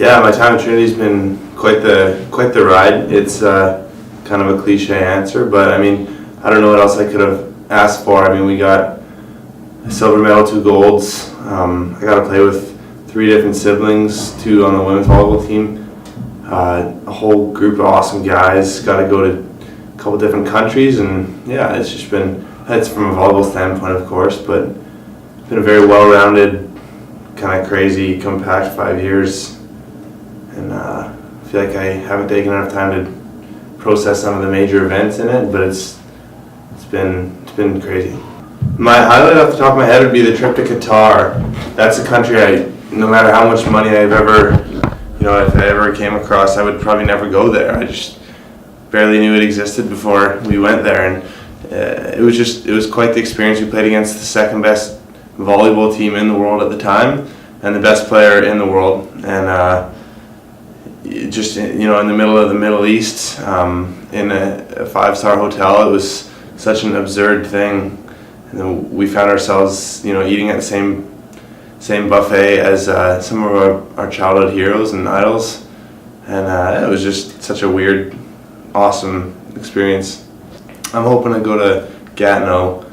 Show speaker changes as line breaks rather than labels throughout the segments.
Yeah, my time at Trinity's been quite the ride. It's kind of a cliche answer, but I mean, I don't know what else I could have asked for. I mean, we got a silver medal, 2 golds. I got to play with 3 different siblings, 2 on the women's volleyball team. A whole group of awesome guys. Got to go to a couple different countries, and yeah, it's just been. It's from a volleyball standpoint, of course, but it's been a very well-rounded, kind of crazy, compact 5 years. And I feel like I haven't taken enough time to process some of the major events in it, but it's been crazy. My highlight off the top of my head would be the trip to Qatar. That's a country no matter how much money I've ever, if I ever came across, I would probably never go there. I just barely knew it existed before we went there, and it was quite the experience. We played against the second best volleyball team in the world at the time, and the best player in the world, and just in the middle of the Middle East, in a 5-star hotel. It was such an absurd thing, and then we found ourselves eating at the same buffet as some of our childhood heroes and idols, and it was just such a weird, awesome experience. I'm hoping to go to Gatineau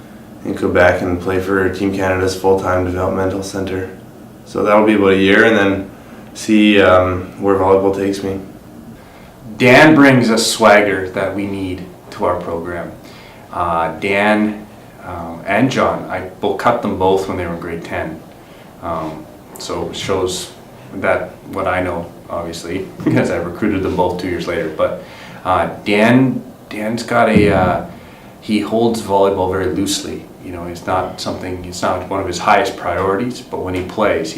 in Quebec and play for Team Canada's full-time developmental center. So that'll be about a year, and then see where volleyball takes me.
Dan brings a swagger that we need to our program. Dan and John, I cut them both when they were in grade 10. So it shows that what I know, obviously, because I recruited them both 2 years later. But Dan's got he holds volleyball very loosely. It's not one of his highest priorities, but when he plays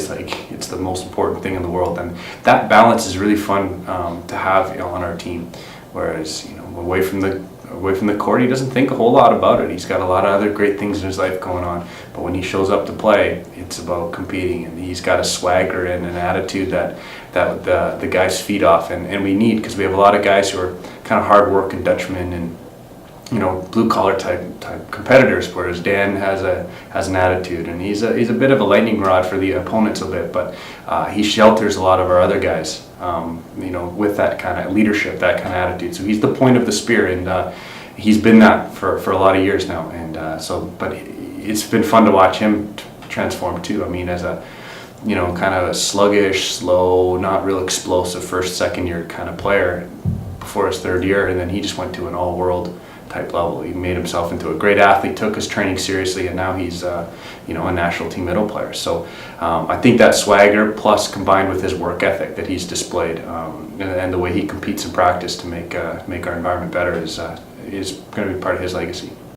like it's the most important thing in the world. And that balance is really fun to have on our team. Whereas, away from the court, he doesn't think a whole lot about it. He's got a lot of other great things in his life going on. But when he shows up to play, it's about competing, and he's got a swagger and an attitude that the guys feed off, and we need, because we have a lot of guys who are kind of hard working Dutchmen and blue collar type competitors, whereas Dan has an attitude, and he's a bit of a lightning rod for the opponents a bit, but he shelters a lot of our other guys, with that kind of leadership, that kind of attitude. So he's the point of the spear, and he's been that for a lot of years now, and but it's been fun to watch him transform too. I mean, as a kind of a sluggish, slow, not real explosive first, second year kind of player before his 3rd year, and then he just went to an all-world type level. He made himself into a great athlete, took his training seriously, and now he's a national team medal player. So I think that swagger, plus combined with his work ethic that he's displayed, and the way he competes in practice to make our environment better, is going to be part of his legacy.